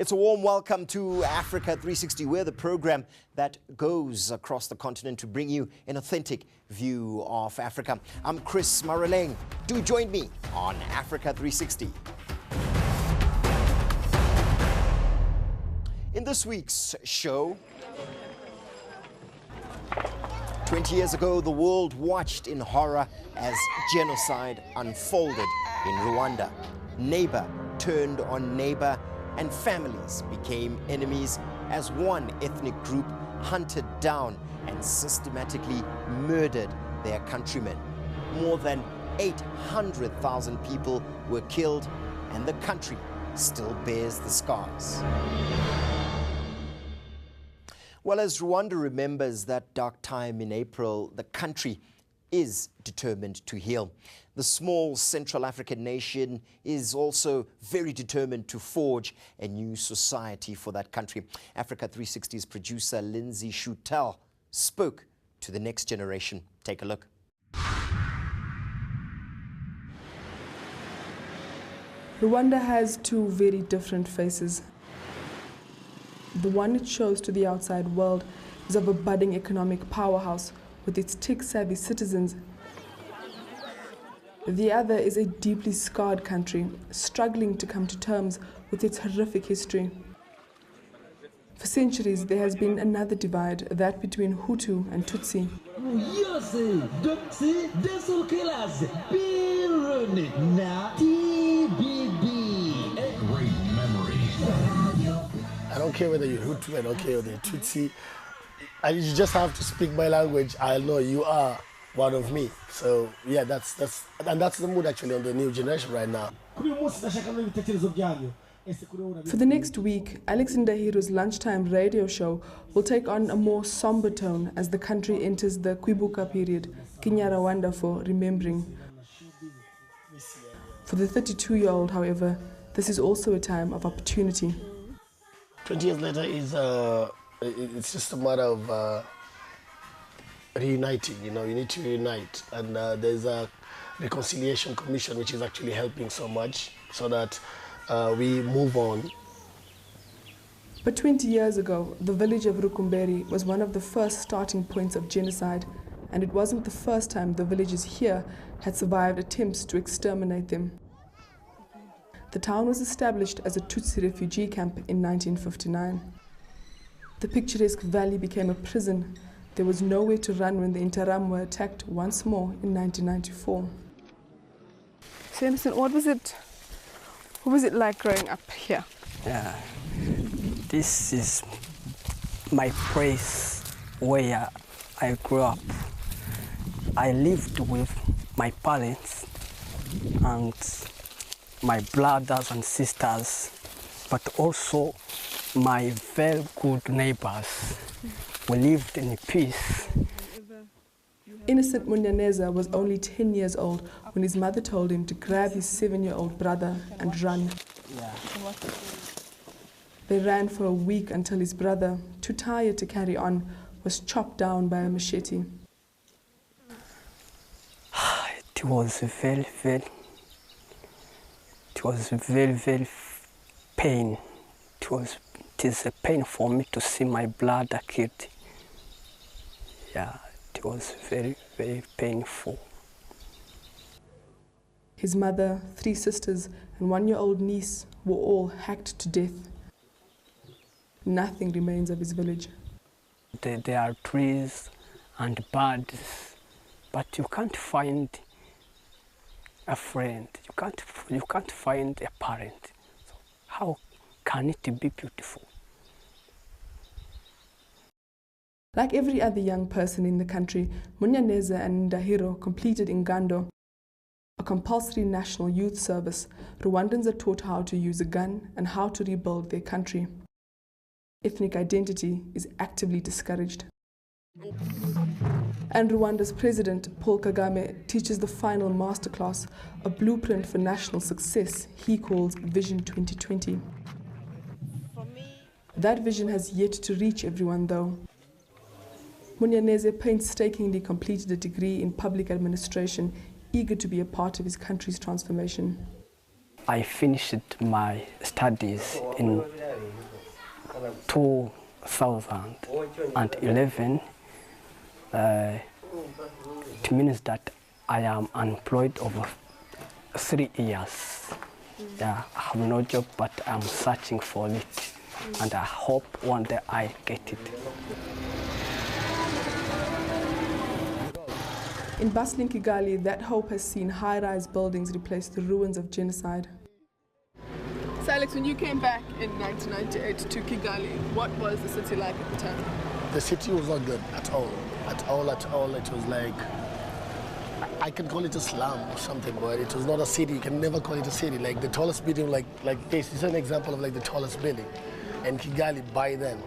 It's a warm welcome to Africa 360. We're the program that goes across the continent to bring you an authentic view of Africa. I'm Chris Maraleng. Do join me on Africa 360. In this week's show, 20 years ago, the world watched in horror as genocide unfolded in Rwanda. Neighbor turned on neighbor, and families became enemies as one ethnic group hunted down and systematically murdered their countrymen. More than 800,000 people were killed, and the country still bears the scars. Well, as Rwanda remembers that dark time in April, the country is determined to heal. The small Central African nation is also very determined to forge a new society for that country. Africa 360's producer Lindsay Schutel spoke to the next generation. Take a look. Rwanda has two very different faces. The one it shows to the outside world is of a budding economic powerhouse with its tech-savvy citizens. The other is a deeply scarred country, struggling to come to terms with its horrific history. For centuries, there has been another divide, that between Hutu and Tutsi. Great memory. I don't care whether you're Hutu, I don't care whether you're Tutsi. You just have to speak my language. I know you are one of me. So yeah, that's the mood actually on the new generation right now. For the next week, Alex Ndahiro's lunchtime radio show will take on a more somber tone as the country enters the Kwibuka period, Kinyarwanda for remembering. For the 32-year-old, however, this is also a time of opportunity. 20 years later it's just a matter of reuniting. You need to reunite, and there's a reconciliation commission which is actually helping so much so that we move on. But 20 years ago, the village of Rukumberi was one of the first starting points of genocide, and it wasn't the first time the villages here had survived attempts to exterminate them. The town was established as a Tutsi refugee camp in 1959. The picturesque valley became a prison. There was nowhere to run when the Interahamwe were attacked once more in 1994. So, Anderson, what was it like growing up here? Yeah, this is my place where I grew up. I lived with my parents and my brothers and sisters, but also my very good neighbors. We lived in peace. Innocent Munyaneza was only 10 years old when his mother told him to grab his 7-year-old brother and run. Yeah. They ran for a week until his brother, too tired to carry on, was chopped down by a machete. It was very pain. It is a pain for me to see my brother killed. Yeah, it was very painful. His mother, 3 sisters, and 1-year-old niece were all hacked to death. Nothing remains of his village. There are trees and birds, but you can't find a friend. You can't find a parent. So how can it be beautiful? Like every other young person in the country, Munyaneza and Ndahiro completed Ingando, a compulsory national youth service. Rwandans are taught how to use a gun and how to rebuild their country. Ethnic identity is actively discouraged. And Rwanda's president, Paul Kagame, teaches the final masterclass, a blueprint for national success he calls Vision 2020. That vision has yet to reach everyone, though. Munyaneze painstakingly completed a degree in public administration, eager to be a part of his country's transformation. I finished my studies in 2011, it means that I am unemployed over 3 years. Yeah, I have no job, but I'm searching for it, and I hope one day I get it. In bustling Kigali, that hope has seen high-rise buildings replace the ruins of genocide. So Alex, when you came back in 1998 to Kigali, what was the city like at the time? The city was not good at all. At all. It was like, I can call it a slum or something, but it was not a city. You can never call it a city. Like the tallest building, like this is an example of like the tallest building in Kigali by then.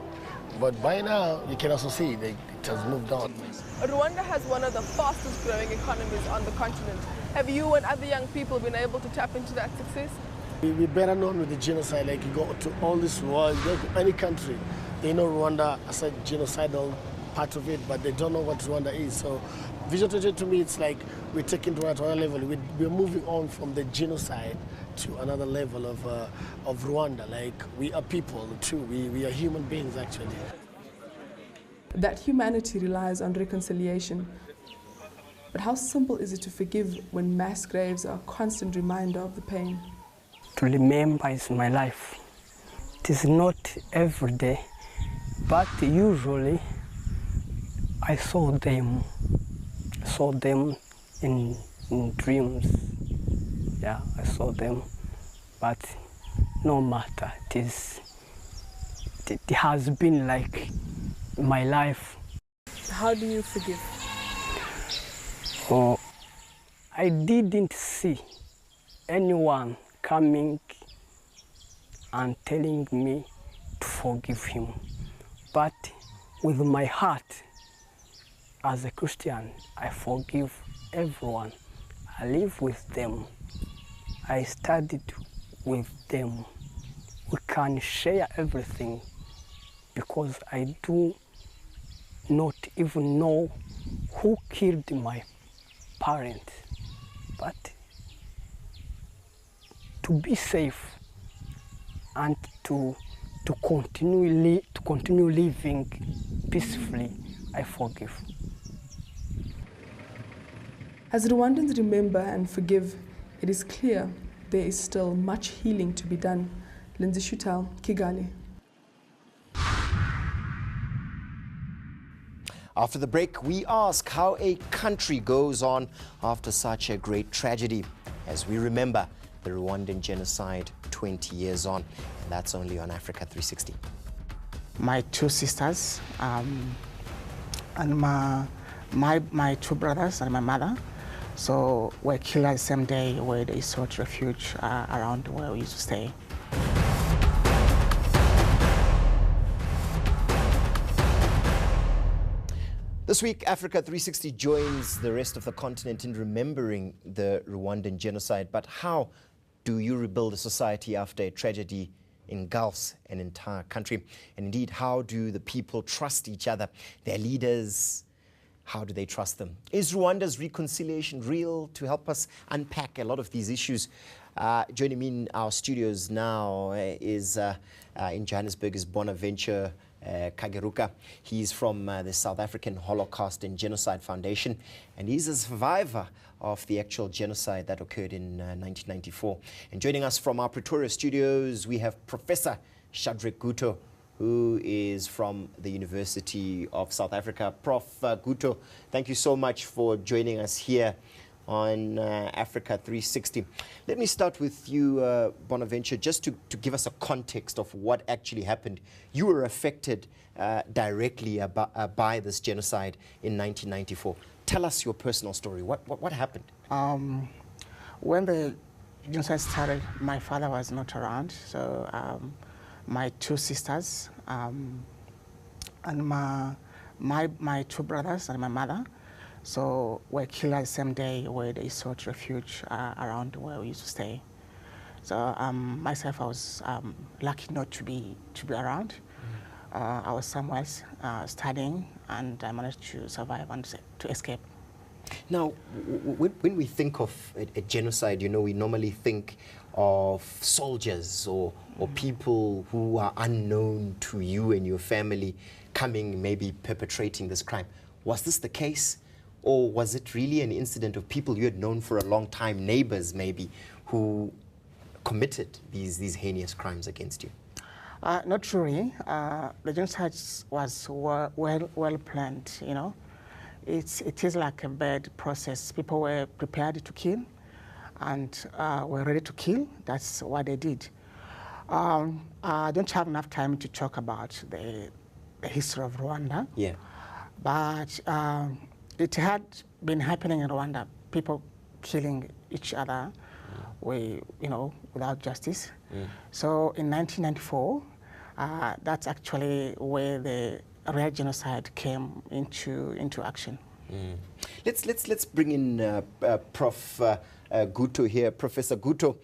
But by now, you can also see it has moved on. Rwanda has one of the fastest growing economies on the continent. Have you and other young people been able to tap into that success? We're better known with the genocide. Like you go to all this world, you go to any country, they know Rwanda as a genocidal part of it, but they don't know what Rwanda is. So Vision 20 to me, it's like we're taking Rwanda to another level. We're moving on from the genocide to another level of Rwanda. Like we are people too. We are human beings actually. That humanity relies on reconciliation. But how simple is it to forgive when mass graves are a constant reminder of the pain? To remember is my life. It is not every day, but usually I saw them in dreams. Yeah, I saw them, but no matter, it has been like my life. How do you forgive? Oh, I didn't see anyone coming and telling me to forgive him. But with my heart, as a Christian, I forgive everyone. I live with them. I studied with them. We can share everything because I do not even know who killed my parents. But to be safe and to continue living peacefully, I forgive. As Rwandans remember and forgive, it is clear there is still much healing to be done. Lindsay Schutel, Kigali. After the break, we ask how a country goes on after such a great tragedy, as we remember the Rwandan Genocide 20 years on. And that's only on Africa 360. My 2 sisters and my 2 brothers and my mother, so were killed the same day where they sought refuge around where we used to stay. This week, Africa 360 joins the rest of the continent in remembering the Rwandan genocide. But how do you rebuild a society after a tragedy engulfs an entire country? And indeed, how do the people trust each other, their leaders? How do they trust them? Is Rwanda's reconciliation real? To help us unpack a lot of these issues, joining me in our studios now is in Johannesburg is Bonaventure Kageruka. He's from the South African Holocaust and Genocide Foundation, and he's a survivor of the actual genocide that occurred in 1994. And joining us from our Pretoria studios, we have Professor Shadrack Gutto, who is from the University of South Africa. Prof. Gutto, thank you so much for joining us here on Africa 360. Let me start with you, Bonaventure, just to give us a context of what actually happened. You were affected directly by this genocide in 1994. Tell us your personal story. What happened? When the genocide started, my father was not around, so my 2 sisters and my 2 brothers and my mother, so were killed the same day where they sought refuge around where we used to stay. So myself, I was lucky not to be around. I was somewhere studying, and I managed to survive and to escape. Now, when we think of a genocide, you know, we normally think of soldiers or people who are unknown to you and your family coming, maybe perpetrating this crime. Was this the case? Or was it really an incident of people you had known for a long time, neighbors maybe, who committed these heinous crimes against you? Not truly. The genocide was well planned, you know. It is like a bad process. People were prepared to kill and were ready to kill. That's what they did. I don't have enough time to talk about the history of Rwanda. Yeah. But it had been happening in Rwanda, people killing each other without justice. So in 1994, that's actually where the real genocide came into action. Let's bring in Prof. Gutto here. Professor Gutto,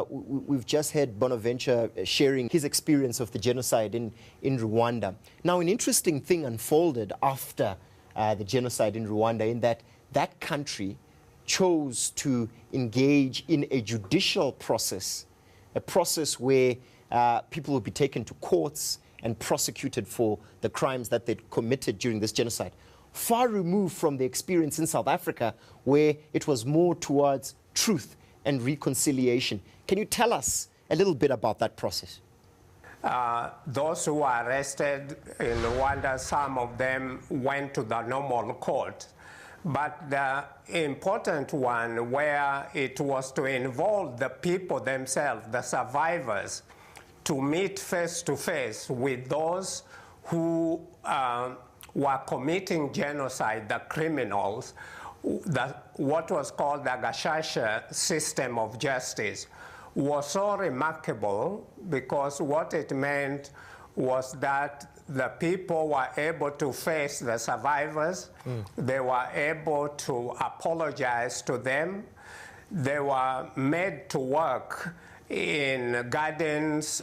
we've just heard Bonaventure sharing his experience of the genocide in Rwanda. Now, an interesting thing unfolded after the genocide in Rwanda, in that country chose to engage in a judicial process, a process where people would be taken to courts and prosecuted for the crimes that they'd committed during this genocide. Far removed from the experience in South Africa, where it was more towards truth and reconciliation. Can you tell us a little bit about that process? Those who were arrested in Rwanda, some of them went to the normal court. But the important one, where it was to involve the people themselves, the survivors, to meet face to face with those who were committing genocide, the criminals, what was called the Gacaca system of justice, was so remarkable because what it meant was that the people were able to face the survivors. They were able to apologize to them. They were made to work in gardens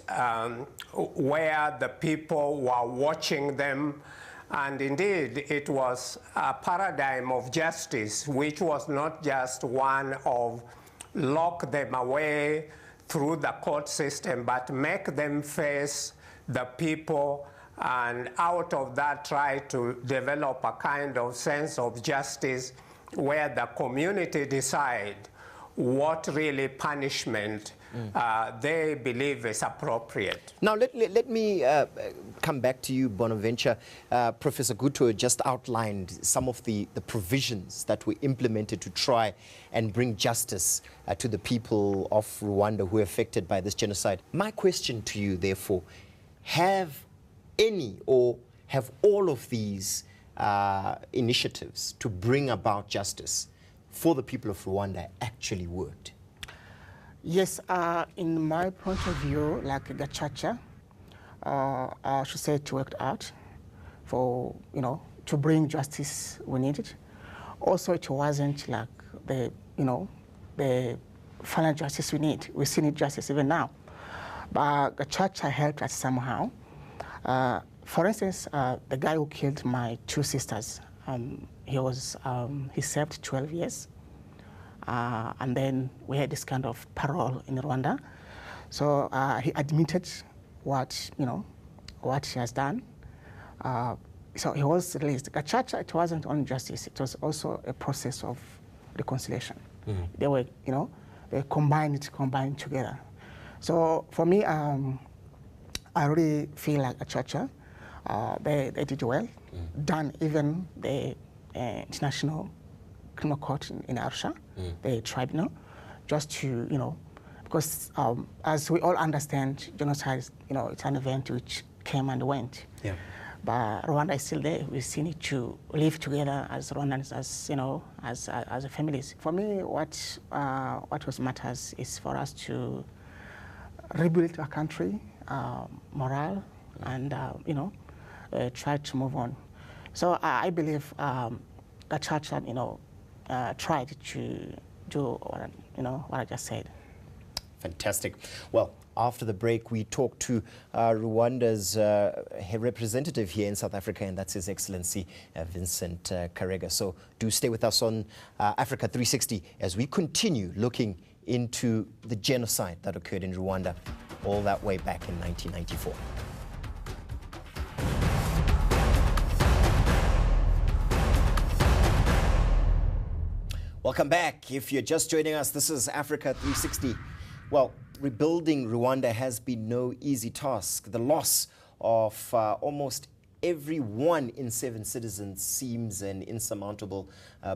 where the people were watching them. And indeed, it was a paradigm of justice, which was not just one of lock them away through the court system, but make them face the people, and out of that try to develop a kind of sense of justice where the community decide what really punishment they believe is appropriate. Now, let me come back to you, Bonaventure. Professor Gutto just outlined some of the provisions that were implemented to try and bring justice to the people of Rwanda who were affected by this genocide. My question to you, therefore, have any or have all of these initiatives to bring about justice for the people of Rwanda actually worked? Yes, in my point of view, like Gacaca, I should say it worked out for, to bring justice we needed. Also, it wasn't like the final justice we need. We still need justice even now. But Gacaca helped us somehow. For instance, the guy who killed my two sisters, he served 12 years. And then we had this kind of parole in Rwanda. So he admitted what he has done. So he was released. Gacaca, it wasn't only justice, it was also a process of reconciliation. They were, they combined together. So for me, I really feel like Gacaca, they did well, done even the International Criminal Court in Arusha, the tribunal, just to, because as we all understand, genocide, it's an event which came and went. Yeah. But Rwanda is still there. We still need to live together as Rwandans, as families. For me, what matters is for us to rebuild our country, morale, and try to move on. So I believe Gacaca, tried to do what I just said. Fantastic. Well, After the break, we talk to Rwanda's representative here in South Africa, and that's His Excellency Vincent Karega. So do stay with us on Africa 360 as we continue looking into the genocide that occurred in Rwanda all that way back in 1994. Welcome back. If you're just joining us, this is Africa 360. Well, rebuilding Rwanda has been no easy task. The loss of almost every 1 in 7 citizens seems an insurmountable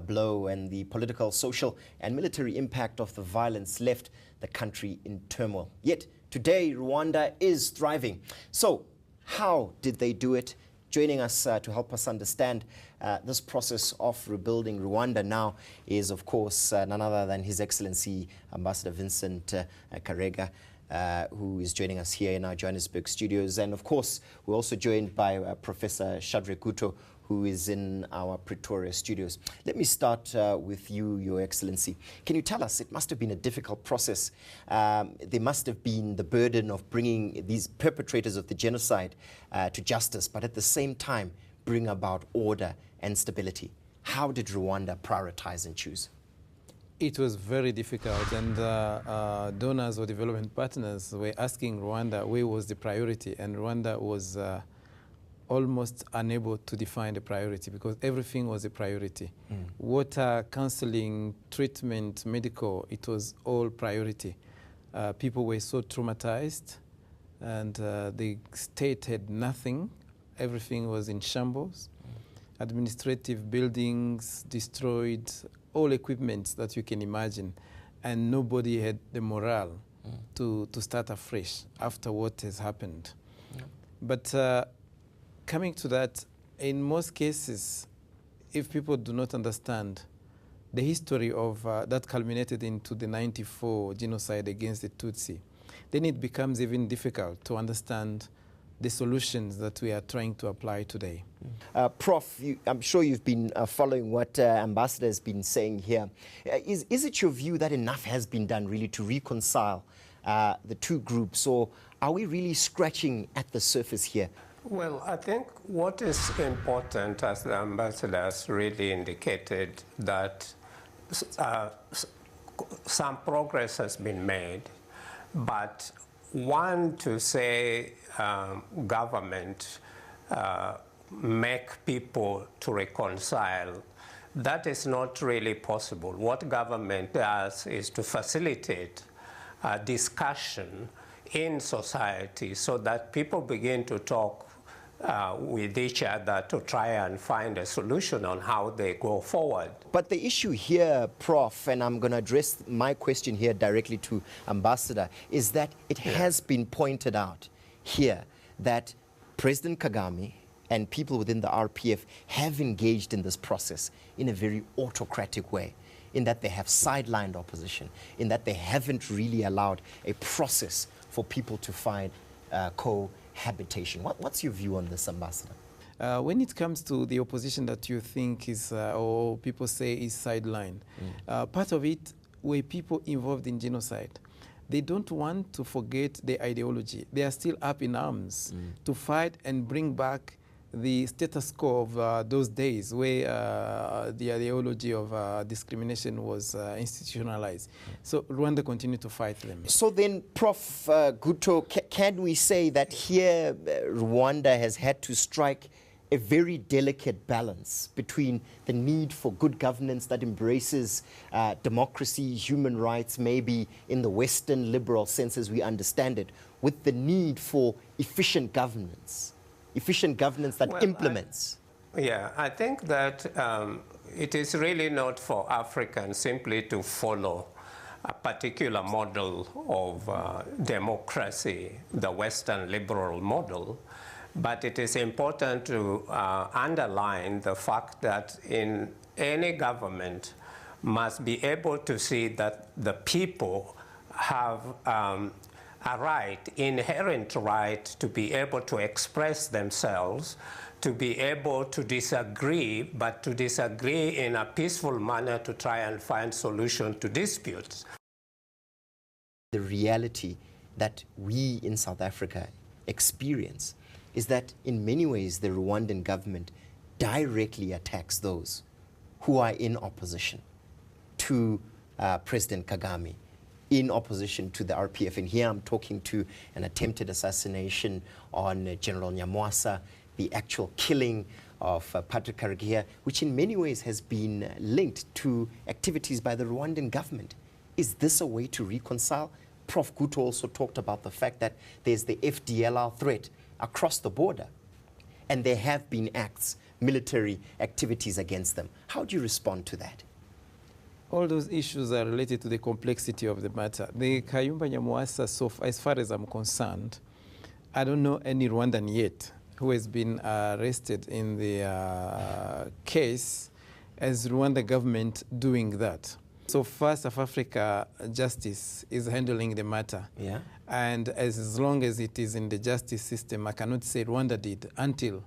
blow, and the political, social, and military impact of the violence left the country in turmoil. Yet today, Rwanda is thriving. So, how did they do it? Joining us to help us understand this process of rebuilding Rwanda now is, of course, none other than His Excellency Ambassador Vincent Karega, who is joining us here in our Johannesburg studios. And, of course, we're also joined by Professor Shadrack Gutto, who is in our Pretoria studios. Let me start with you, Your Excellency. Can you tell us, it must have been a difficult process. There must have been the burden of bringing these perpetrators of the genocide to justice, but at the same time, bring about order and stability. How did Rwanda prioritize and choose? It was very difficult, and donors or development partners were asking Rwanda where was the priority, and Rwanda was almost unable to define the priority because everything was a priority. Water, counseling, treatment, medical, it was all priority. People were so traumatized, and the state had nothing. Everything was in shambles. Administrative buildings destroyed, all equipment that you can imagine, and nobody had the morale to start afresh after what has happened. But coming to that, in most cases, if people do not understand the history of that culminated into the 94 genocide against the Tutsi, then it becomes even difficult to understand the solutions that we are trying to apply today. Prof, I'm sure you've been following what Ambassador has been saying here. Is it your view that enough has been done really to reconcile the two groups, or are we really scratching at the surface here? Well, I think what is important, as the ambassador has really indicated, that some progress has been made, but one, to say government make people to reconcile, that is not really possible. What government does is to facilitate discussion in society so that people begin to talk with each other to try and find a solution on how they go forward. But the issue here, Prof, and I'm going to address my question here directly to Ambassador, is that it has been pointed out here that President Kagame and people within the RPF have engaged in this process in a very autocratic way, in that they have sidelined opposition, in that they haven't really allowed a process for people to find cohabitation. What's your view on this, Ambassador? When it comes to the opposition that you think is, or people say is sidelined, part of it were people involved in genocide. They don't want to forget the ideology. They are still up in arms to fight and bring back the status quo of those days where the ideology of discrimination was institutionalized. So Rwanda continued to fight them. So then, Prof. Gutto, can we say that here Rwanda has had to strike a very delicate balance between the need for good governance that embraces democracy, human rights, maybe in the Western liberal sense as we understand it, with the need for efficient governance that implements? I think that it is really not for Africans simply to follow a particular model of democracy, the Western liberal model, but it is important to underline the fact that in any government must be able to see that the people have a right, inherent right, to be able to express themselves, to be able to disagree, but to disagree in a peaceful manner to try and find solution to disputes. The reality that we in South Africa experience is that in many ways the Rwandan government directly attacks those who are in opposition to President Kagame, in opposition to the RPF. And here I'm talking to an attempted assassination on General Nyamwasa, the actual killing of Patrick Karegeya, which in many ways has been linked to activities by the Rwandan government. Is this a way to reconcile? Prof. Gutto also talked about the fact that there's the FDLR threat across the border, and there have been acts, military activities against them. How do you respond to that? All those issues are related to the complexity of the matter. The Kayumba Nyamwasa, so as far as I'm concerned, I don't know any Rwandan yet who has been arrested in the case as Rwanda government doing that. So far, South Africa justice is handling the matter. Yeah. And as long as it is in the justice system, I cannot say Rwanda did until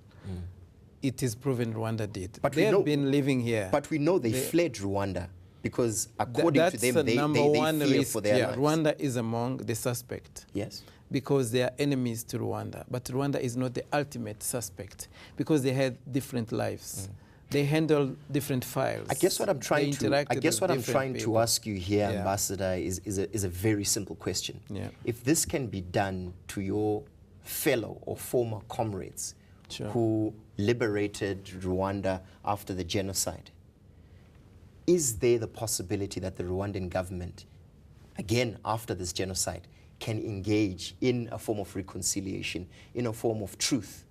it is proven Rwanda did. But they have been living here. But we know they fled Rwanda because according to them, they fear for their lives. Rwanda is among the suspect. Yes. Because they are enemies to Rwanda. But Rwanda is not the ultimate suspect because they had different lives. They handle different files. I guess what I'm trying to ask you here, Ambassador, is a very simple question. Yeah. If this can be done to your fellow or former comrades who liberated Rwanda after the genocide, is there the possibility that the Rwandan government, again after this genocide, can engage in a form of reconciliation, in a form of truth,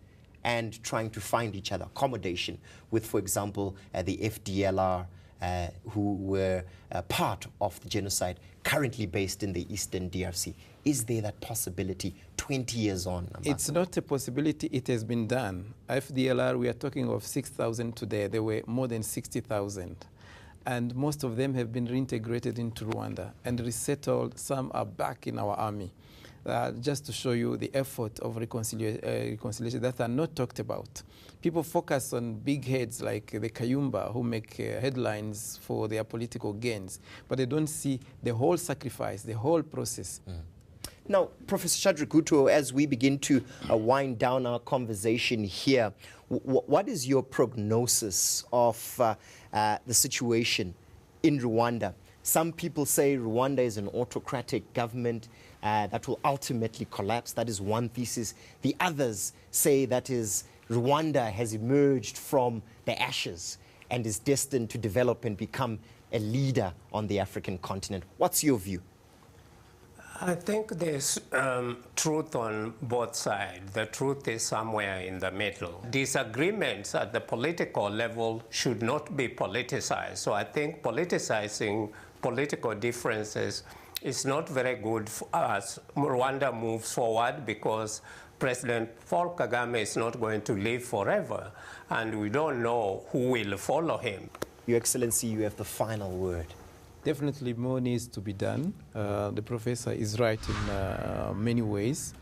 and trying to find each other, accommodation with, for example, the FDLR, who were part of the genocide, currently based in the Eastern DRC? Is there that possibility 20 years on? Ambassador? It's not a possibility, it has been done. FDLR, we are talking of 6,000 today. There were more than 60,000. And most of them have been reintegrated into Rwanda and resettled. Some are back in our army. Just to show you the effort of reconciliation that are not talked about. People focus on big heads like the Kayumba who make headlines for their political gains, but they don't see the whole sacrifice, the whole process. Now, Professor Shadrack Gutto, as we begin to wind down our conversation here, what is your prognosis of the situation in Rwanda? Some people say Rwanda is an autocratic government that will ultimately collapse. That is one thesis. The others say that is Rwanda has emerged from the ashes and is destined to develop and become a leader on the African continent. What's your view? I think there's truth on both sides. The truth is somewhere in the middle. Disagreements at the political level should not be politicized. So I think politicizing political differences is not very good as Rwanda moves forward, because President Paul Kagame is not going to live forever, and we don't know who will follow him. Your Excellency, you have the final word. Definitely more needs to be done. The professor is right in many ways.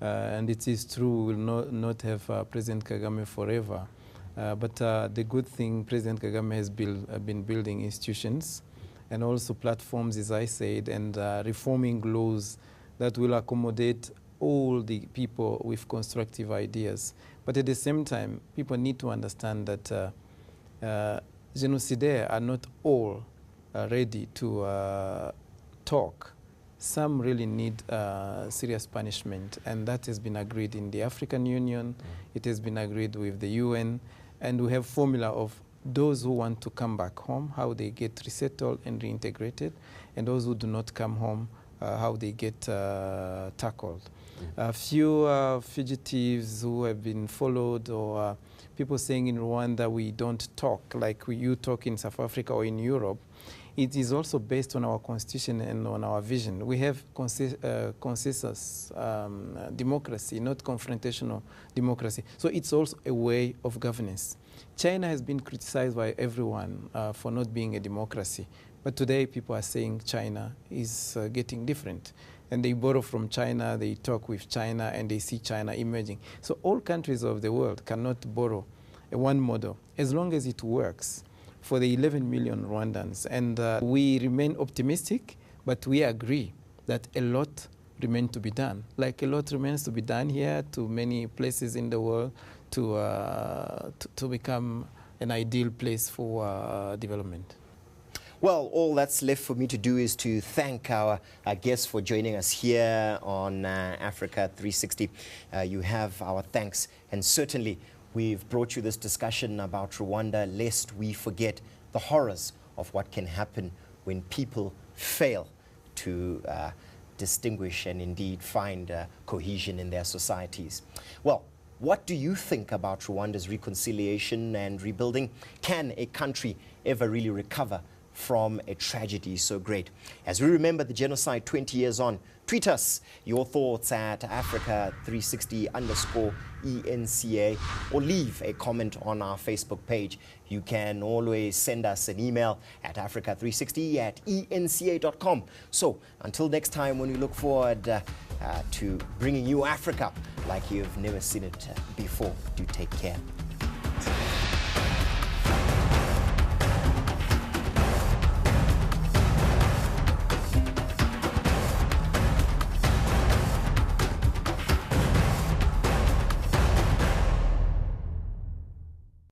And it is true we will not have President Kagame forever. But the good thing, President Kagame has been building institutions and also platforms, as I said, and reforming laws that will accommodate all the people with constructive ideas. But at the same time, people need to understand that genocidaires are not all ready to talk. Some really need serious punishment, and that has been agreed in the African Union. It has been agreed with the UN, and we have formula of those who want to come back home, how they get resettled and reintegrated, and those who do not come home, how they get tackled. A few fugitives who have been followed, or people saying in Rwanda we don't talk like you talk in South Africa or in Europe. It is also based on our constitution and on our vision. We have consensus democracy, not confrontational democracy. So it's also a way of governance. China has been criticized by everyone for not being a democracy. But today people are saying China is getting different. And they borrow from China, they talk with China, and they see China emerging. So all countries of the world cannot borrow one model as long as it works for the 11 million Rwandans. And we remain optimistic, but we agree that a lot remain to be done. Like a lot remains to be done here, to many places in the world, to become an ideal place for development. Well, all that's left for me to do is to thank our guests for joining us here on Africa 360. You have our thanks, and certainly we've brought you this discussion about Rwanda lest we forget the horrors of what can happen when people fail to distinguish and indeed find cohesion in their societies. Well, what do you think about Rwanda's reconciliation and rebuilding? Can a country ever really recover from a tragedy so great? As we remember the genocide 20 years on, tweet us your thoughts at Africa360_eNCA or leave a comment on our Facebook page. You can always send us an email at africa360@enca.com. So until next time, when we look forward to bringing you Africa like you've never seen it before, do take care.